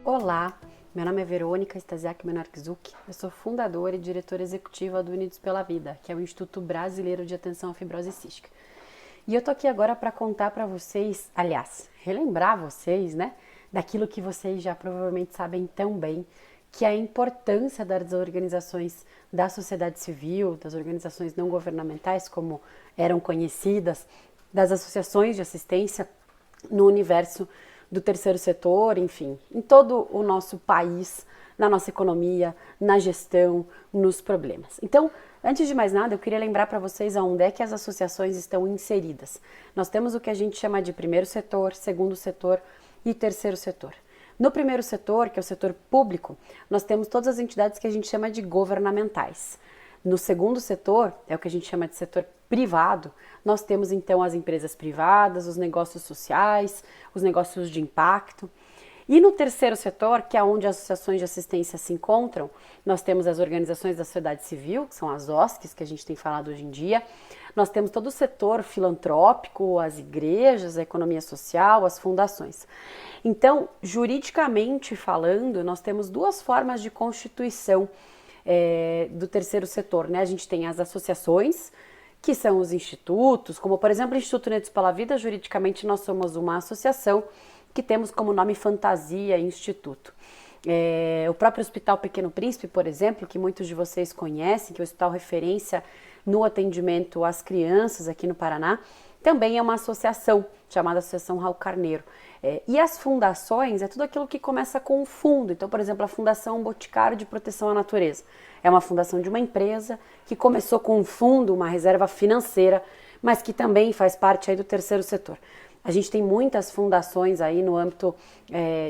Olá, meu nome é Verônica Stasiak Menarczuk, eu sou fundadora e diretora executiva do Unidos pela Vida, que é o Instituto Brasileiro de Atenção à Fibrose Cística. E eu tô aqui agora para contar para vocês, aliás, relembrar vocês, né, daquilo que vocês já provavelmente sabem tão bem, que é a importância das organizações da sociedade civil, das organizações não governamentais, como eram conhecidas, das associações de assistência no universo do terceiro setor, enfim, em todo o nosso país, na nossa economia, na gestão, nos problemas. Então, antes de mais nada, eu queria lembrar para vocês aonde é que as associações estão inseridas. Nós temos o que a gente chama de primeiro setor, segundo setor e terceiro setor. No primeiro setor, que é o setor público, nós temos todas as entidades que a gente chama de governamentais. No segundo setor, é o que a gente chama de setor privado, nós temos então as empresas privadas, os negócios sociais, os negócios de impacto. E no terceiro setor, que é onde as associações de assistência se encontram, nós temos as organizações da sociedade civil, que são as OSCs, que a gente tem falado hoje em dia. Nós temos todo o setor filantrópico, as igrejas, a economia social, as fundações. Então, juridicamente falando, nós temos duas formas de constituição do terceiro setor, né? A gente tem as associações, que são os institutos, como por exemplo o Instituto Unidos pela Vida, juridicamente nós somos uma associação que temos como nome fantasia instituto. O próprio Hospital Pequeno Príncipe, por exemplo, que muitos de vocês conhecem, que é o hospital referência no atendimento às crianças aqui no Paraná, também é uma associação chamada Associação Raul Carneiro. E as fundações é tudo aquilo que começa com um fundo. Então, por exemplo, a Fundação Boticário de Proteção à Natureza é uma fundação de uma empresa que começou com um fundo, uma reserva financeira, mas que também faz parte aí do terceiro setor. A gente tem muitas fundações aí no âmbito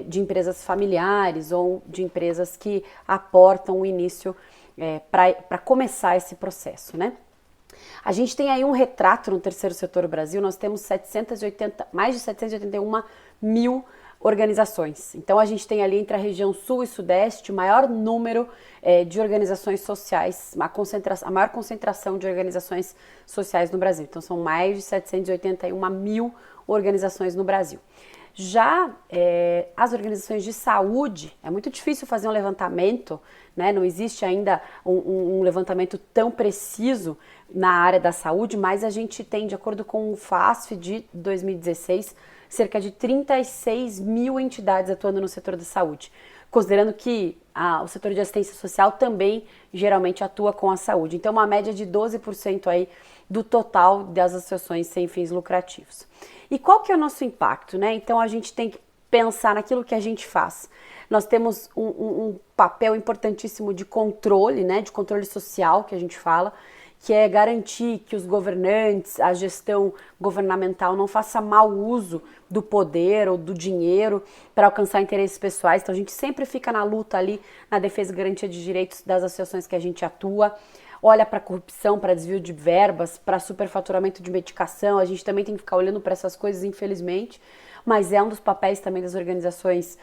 de empresas familiares ou de empresas que aportam o início para começar esse processo, né? A gente tem aí um retrato no terceiro setor do Brasil, nós temos mais de 781 mil organizações. Então a gente tem ali entre a região sul e sudeste o maior número de organizações sociais, a maior concentração de organizações sociais no Brasil. Então são mais de 781 mil organizações no Brasil. Já as organizações de saúde, é muito difícil fazer um levantamento, né? Não existe ainda um levantamento tão preciso na área da saúde, mas a gente tem, de acordo com o FASF de 2016, cerca de 36 mil entidades atuando no setor da saúde, considerando que o setor de assistência social também geralmente atua com a saúde. Então, uma média de 12% aí do total das associações sem fins lucrativos. E qual que é o nosso impacto, né? Então, a gente tem que pensar naquilo que a gente faz. Nós temos um papel importantíssimo de controle, né? De controle social, que a gente fala, que é garantir que os governantes, a gestão governamental não faça mau uso do poder ou do dinheiro para alcançar interesses pessoais. Então a gente sempre fica na luta ali, na defesa e garantia de direitos das associações que a gente atua. Olha para corrupção, para desvio de verbas, para superfaturamento de medicação. A gente também tem que ficar olhando para essas coisas, infelizmente. Mas é um dos papéis também das organizações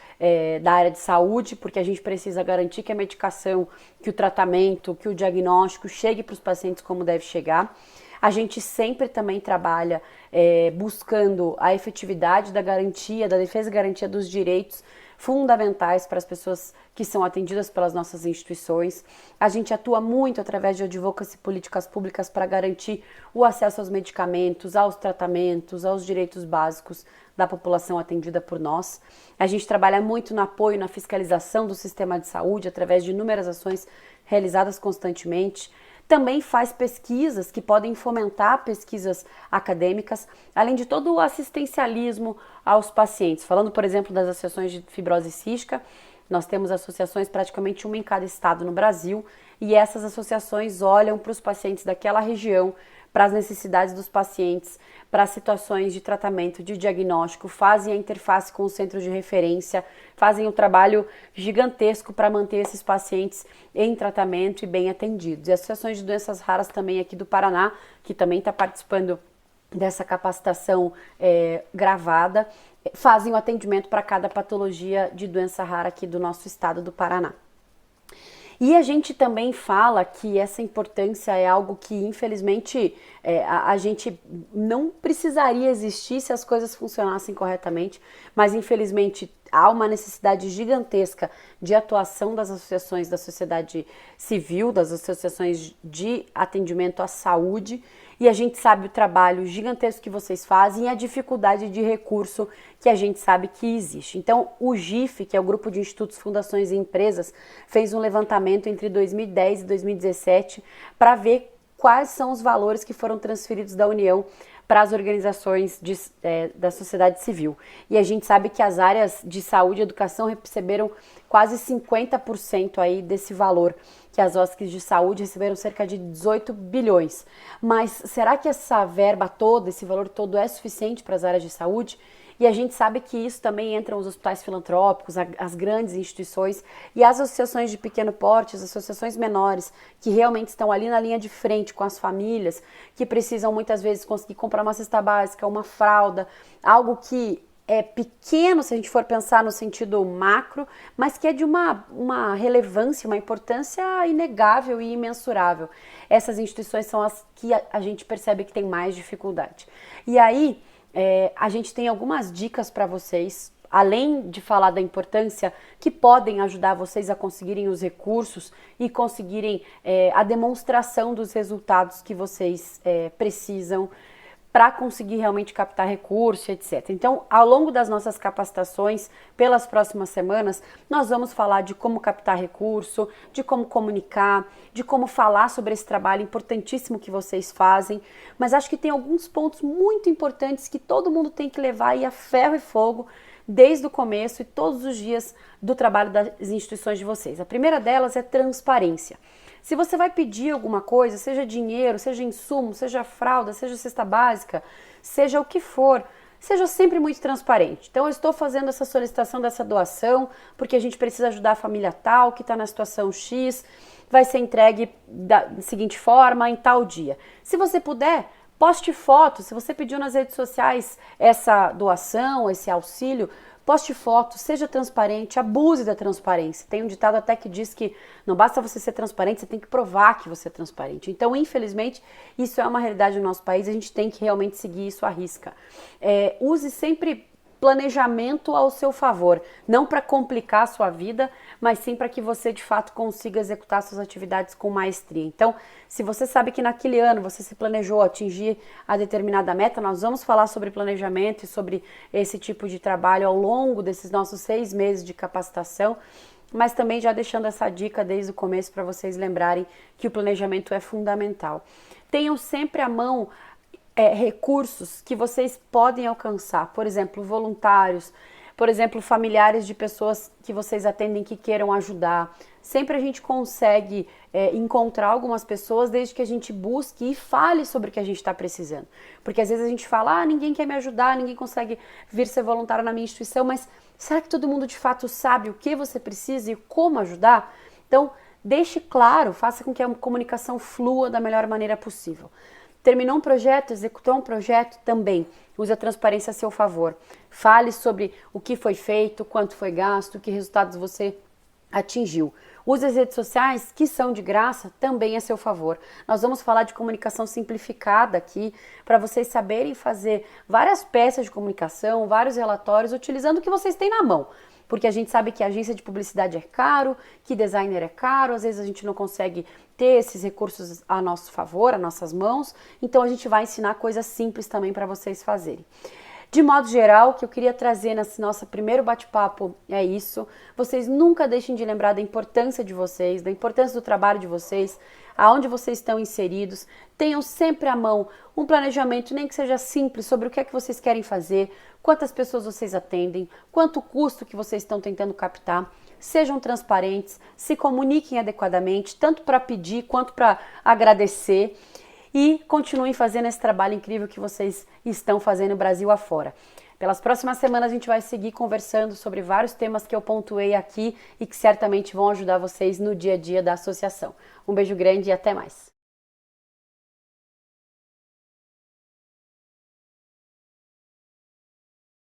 da área de saúde, porque a gente precisa garantir que a medicação, que o tratamento, que o diagnóstico chegue para os pacientes como deve chegar. A gente sempre também trabalha buscando a efetividade da garantia, da defesa e garantia dos direitos fundamentais para as pessoas que são atendidas pelas nossas instituições. A gente atua muito através de advocacy políticas públicas para garantir o acesso aos medicamentos, aos tratamentos, aos direitos básicos da população atendida por nós. A gente trabalha muito no apoio e na fiscalização do sistema de saúde através de inúmeras ações realizadas constantemente. Também faz pesquisas que podem fomentar pesquisas acadêmicas, além de todo o assistencialismo aos pacientes. Falando, por exemplo, das associações de fibrose cística, nós temos associações praticamente uma em cada estado no Brasil, e essas associações olham para os pacientes daquela região, para as necessidades dos pacientes, para as situações de tratamento, de diagnóstico, fazem a interface com o centro de referência, fazem um trabalho gigantesco para manter esses pacientes em tratamento e bem atendidos. E as associações de doenças raras também aqui do Paraná, que também está participando dessa capacitação gravada, fazem o atendimento para cada patologia de doença rara aqui do nosso estado do Paraná. E a gente também fala que essa importância é algo que, infelizmente, a gente não precisaria existir se as coisas funcionassem corretamente, mas, infelizmente, há uma necessidade gigantesca de atuação das associações da sociedade civil, das associações de atendimento à saúde, e a gente sabe o trabalho gigantesco que vocês fazem e a dificuldade de recurso que a gente sabe que existe. Então, o GIF, que é o Grupo de Institutos, Fundações e Empresas, fez um levantamento entre 2010 e 2017 para ver quais são os valores que foram transferidos da União para as organizações da sociedade civil. E a gente sabe que as áreas de saúde e educação receberam quase 50% aí desse valor, que as OSCs de saúde receberam cerca de 18 bilhões. Mas será que essa verba toda, esse valor todo é suficiente para as áreas de saúde? E a gente sabe que isso também entra os hospitais filantrópicos, as grandes instituições e as associações de pequeno porte, as associações menores, que realmente estão ali na linha de frente com as famílias, que precisam muitas vezes conseguir comprar uma cesta básica, uma fralda, algo que é pequeno se a gente for pensar no sentido macro, mas que é de uma relevância, uma importância inegável e imensurável. Essas instituições são as que a gente percebe que tem mais dificuldade. E aí, a gente tem algumas dicas para vocês, além de falar da importância, que podem ajudar vocês a conseguirem os recursos e conseguirem a demonstração dos resultados que vocês precisam para conseguir realmente captar recurso, etc. Então, ao longo das nossas capacitações, pelas próximas semanas, nós vamos falar de como captar recurso, de como comunicar, de como falar sobre esse trabalho importantíssimo que vocês fazem, mas acho que tem alguns pontos muito importantes que todo mundo tem que levar aí a ferro e fogo desde o começo e todos os dias do trabalho das instituições de vocês. A primeira delas é transparência. Se você vai pedir alguma coisa, seja dinheiro, seja insumo, seja fralda, seja cesta básica, seja o que for, seja sempre muito transparente. Então, eu estou fazendo essa solicitação dessa doação porque a gente precisa ajudar a família tal, que está na situação X, vai ser entregue da seguinte forma, em tal dia. Se você puder, poste foto. Se você pediu nas redes sociais essa doação, esse auxílio, poste foto, seja transparente, abuse da transparência. Tem um ditado até que diz que não basta você ser transparente, você tem que provar que você é transparente. Então, infelizmente, isso é uma realidade no nosso país, a gente tem que realmente seguir isso à risca. Use sempre planejamento ao seu favor, não para complicar a sua vida, mas sim para que você de fato consiga executar suas atividades com maestria. Então, se você sabe que naquele ano você se planejou atingir a determinada meta, nós vamos falar sobre planejamento e sobre esse tipo de trabalho ao longo desses nossos 6 meses de capacitação, mas também já deixando essa dica desde o começo para vocês lembrarem que o planejamento é fundamental. Tenham sempre à mão recursos que vocês podem alcançar, por exemplo, voluntários, por exemplo, familiares de pessoas que vocês atendem que queiram ajudar. Sempre a gente consegue encontrar algumas pessoas desde que a gente busque e fale sobre o que a gente está precisando. Porque às vezes a gente fala, ninguém quer me ajudar, ninguém consegue vir ser voluntário na minha instituição, mas será que todo mundo de fato sabe o que você precisa e como ajudar? Então, deixe claro, faça com que a comunicação flua da melhor maneira possível. Terminou um projeto, executou um projeto, também use a transparência a seu favor. Fale sobre o que foi feito, quanto foi gasto, que resultados você atingiu. Use as redes sociais, que são de graça, também a seu favor. Nós vamos falar de comunicação simplificada aqui, para vocês saberem fazer várias peças de comunicação, vários relatórios, utilizando o que vocês têm na mão. Porque a gente sabe que agência de publicidade é caro, que designer é caro, às vezes a gente não consegue ter esses recursos a nosso favor, a nossas mãos, então a gente vai ensinar coisas simples também para vocês fazerem. De modo geral, o que eu queria trazer nesse nosso primeiro bate-papo é isso. Vocês nunca deixem de lembrar da importância de vocês, da importância do trabalho de vocês, aonde vocês estão inseridos. Tenham sempre à mão um planejamento, nem que seja simples, sobre o que é que vocês querem fazer, quantas pessoas vocês atendem, quanto custo que vocês estão tentando captar. Sejam transparentes, se comuniquem adequadamente, tanto para pedir quanto para agradecer. E continuem fazendo esse trabalho incrível que vocês estão fazendo no Brasil afora. Pelas próximas semanas a gente vai seguir conversando sobre vários temas que eu pontuei aqui e que certamente vão ajudar vocês no dia a dia da associação. Um beijo grande e até mais!